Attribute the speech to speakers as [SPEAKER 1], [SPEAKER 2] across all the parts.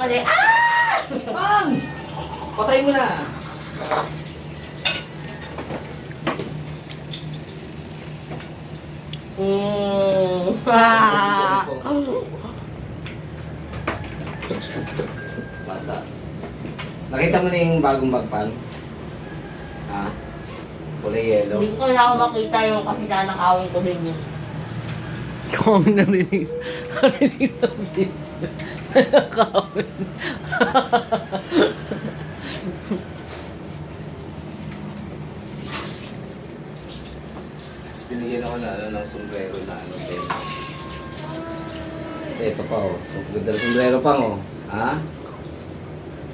[SPEAKER 1] Mali. Ah!
[SPEAKER 2] Pang! Patay mo na.
[SPEAKER 1] Ah!
[SPEAKER 2] Basa. Nakita mo na yung bagong bagpang? Ha? Kulay yellow.
[SPEAKER 1] Hindi ko kailangan makita yung kasi nanakawin ko din yun.
[SPEAKER 3] Kung narinig sa video. Nakakawin.
[SPEAKER 2] Binigyan ako na ng sombrero na din. Kasi ito pa oh. Ganda ng sombrero pang oh. Ha?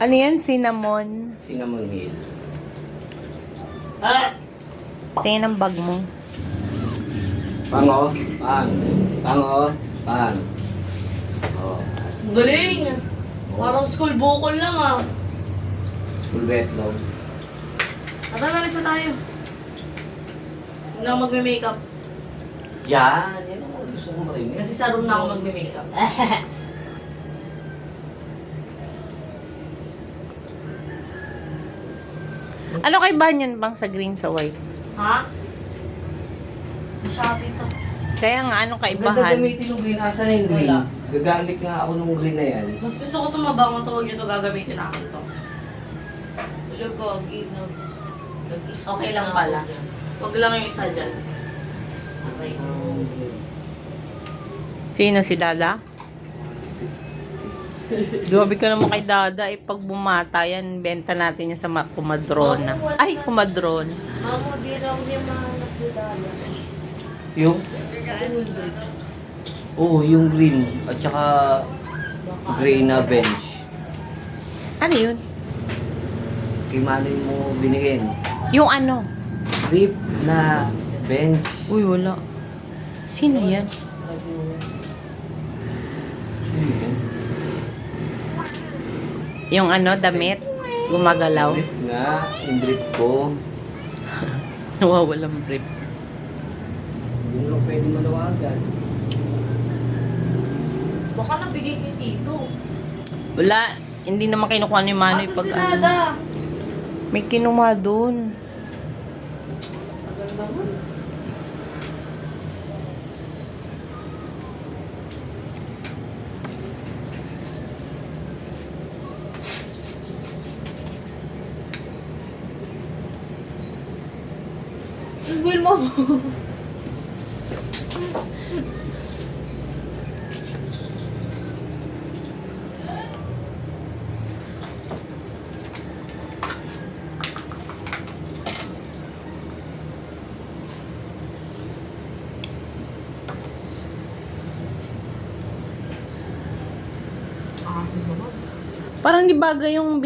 [SPEAKER 3] Ano yan? Cinnamon.
[SPEAKER 2] Cinnamon Hill.
[SPEAKER 1] Ah!
[SPEAKER 3] Tingin ang bag mo.
[SPEAKER 2] Pang oh. Pang. Pang oh. Pang. Oh.
[SPEAKER 1] Galing! Parang school bukol lang ah.
[SPEAKER 2] School wet low.
[SPEAKER 1] Tara, nalis na tayo. Hindi ako magme-makeup.
[SPEAKER 2] Yan. Yan ang gusto ko marinig.
[SPEAKER 1] Kasi sa room na ako magme-makeup.
[SPEAKER 3] Ano kay ba yan bang sa green sa white?
[SPEAKER 1] Ha? Sa Shopee to.
[SPEAKER 3] Kaya nga, anong
[SPEAKER 2] Ganda
[SPEAKER 3] kaibahan?
[SPEAKER 2] gamitin yung green. Asa na yung green?
[SPEAKER 1] Wala.
[SPEAKER 2] Gagamit nga ako ng green na yan.
[SPEAKER 1] Mas gusto ko itong mabango to. Huwag nyo to gagamitin akin to.
[SPEAKER 4] Tulog ko, gino.
[SPEAKER 1] Okay lang pala. Huwag lang yung isa dyan. Okay.
[SPEAKER 3] Sino si Dada? Grabe ka naman kay Dada. Pag bumata yan, benta natin yan sa kumadrona. Ay, kumadron.
[SPEAKER 4] Mamo, di raw niya mahanap ni Dada.
[SPEAKER 2] Yung? Oo, yung green. At saka gray na bench.
[SPEAKER 3] Ano yun?
[SPEAKER 2] Kay Manoy mo binigyan.
[SPEAKER 3] Yung ano?
[SPEAKER 2] Grip na bench.
[SPEAKER 3] Uy, wala. Sino yan? Yung ano, damit? Gumagalaw?
[SPEAKER 2] Grip nga. Yung grip ko.
[SPEAKER 3] Nawawalang brief.
[SPEAKER 2] Hindi mo pwede malawagan.
[SPEAKER 1] Baka nabigay kay Tito.
[SPEAKER 3] Wala. Hindi naman kinukuha ni Manoy
[SPEAKER 1] Asan
[SPEAKER 3] pag
[SPEAKER 1] si
[SPEAKER 3] ano.
[SPEAKER 1] Dada?
[SPEAKER 3] May kinuha dun.
[SPEAKER 1] Tagal naman. Will mo.
[SPEAKER 3] Parang di bagay yung,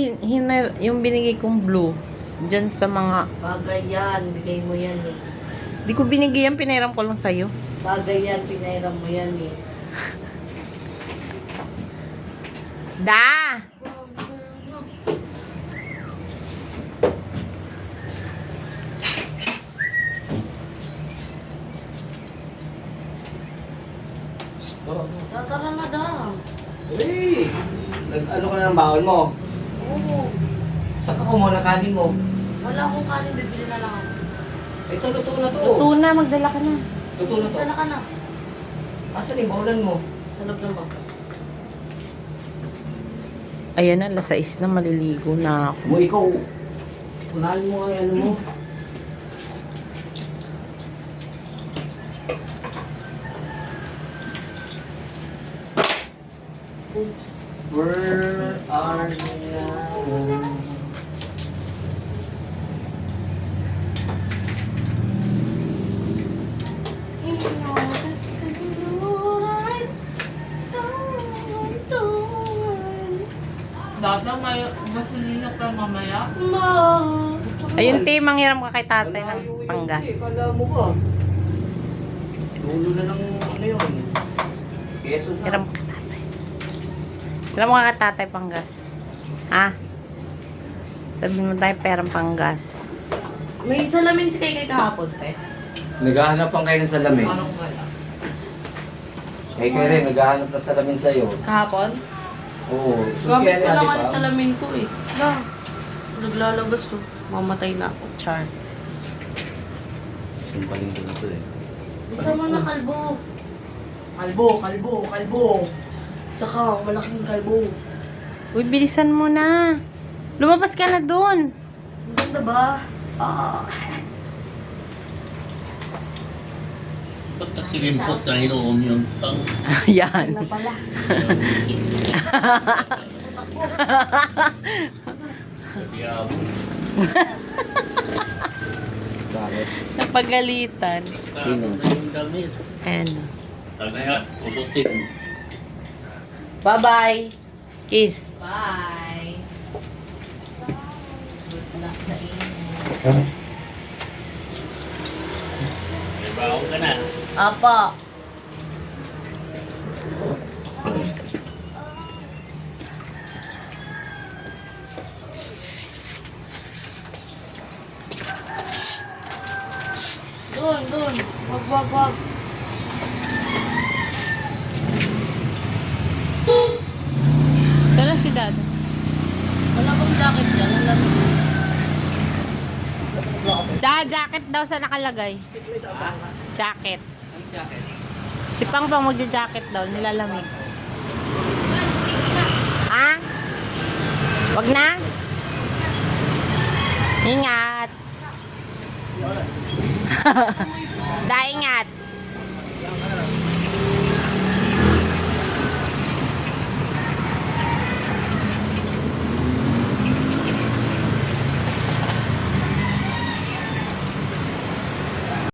[SPEAKER 3] yung binigay kong blue. Diyan sa mga...
[SPEAKER 1] Bagay yan. Bigay mo yan eh.
[SPEAKER 3] Di ko binigay yan, pinairam ko lang sa'yo.
[SPEAKER 1] Bagay yan. Pinairam mo yan eh.
[SPEAKER 3] Da!
[SPEAKER 1] Tara na da.
[SPEAKER 2] Hey! Nag-ano ka na ng baon mo?
[SPEAKER 1] Oo.
[SPEAKER 2] Saka ko muna kanin mo.
[SPEAKER 1] Wala akong kanin. Bibili na lang ako.
[SPEAKER 2] Ito, luto na to.
[SPEAKER 3] Luto na, magdala ka na.
[SPEAKER 2] Luto na to.
[SPEAKER 1] Dala ka na.
[SPEAKER 2] Asan yung baulan mo?
[SPEAKER 1] Sa loob ng bangka.
[SPEAKER 3] Ayan na, alas 6 na, maliligo na ako.
[SPEAKER 2] Mo ikaw. Unahin mo nga yung ano mo.
[SPEAKER 1] Oops.
[SPEAKER 2] Where are you now?
[SPEAKER 4] Dada, may gasolina ka mamaya.
[SPEAKER 3] Ayun, te, manghiram ka kay tatay ng panggas.
[SPEAKER 2] Kala mo ba? Dulo na ng ano yun. Keso na.
[SPEAKER 3] Hiram ka kay tatay. Hiram ka kay tatay panggas. Ha? Sabihin mo tayo perang panggas.
[SPEAKER 1] May salamin si Kay kahapon, te.
[SPEAKER 2] Naghahanap pang kayo ng salamin.
[SPEAKER 4] Parang wala.
[SPEAKER 2] Kay rin, naghahanap ng salamin sa'yo.
[SPEAKER 1] Kahapon?
[SPEAKER 2] Oo.
[SPEAKER 1] Gamit ko lang
[SPEAKER 2] Ate
[SPEAKER 1] ang
[SPEAKER 2] Pam.
[SPEAKER 1] salamin ko eh. Na, naglalabas oh. Mamatay na ako. Char.
[SPEAKER 2] Sumpaling ko na to eh.
[SPEAKER 1] Bisa mo na kalbo. Kalbo. Saka, malaking kalbo.
[SPEAKER 3] Uy, bilisan mo na. Lumabas ka na doon.
[SPEAKER 1] Ang ganda ba? Ah.
[SPEAKER 5] Ba't nakilimpot na inoon yung tang?
[SPEAKER 3] Yan.
[SPEAKER 1] Na pala.
[SPEAKER 5] Diabo.
[SPEAKER 2] Bakit?
[SPEAKER 3] Napagalitan.
[SPEAKER 5] Nagkano na yung damit.
[SPEAKER 3] Ano?
[SPEAKER 5] Kaya, kusutin.
[SPEAKER 3] Bye-bye. Kiss.
[SPEAKER 4] Bye. Good luck sa inyo.
[SPEAKER 5] May baon ka na.
[SPEAKER 1] Apa. Doon. Wag.
[SPEAKER 3] Saan na si Dad?
[SPEAKER 1] Wala bang jacket dyan? Wala bang
[SPEAKER 3] Jacket daw sa nakalagay. Jacket. Si Pangpang magja-jacket daw, nilalamig. Ha? Wag na? Ingat. Ingat.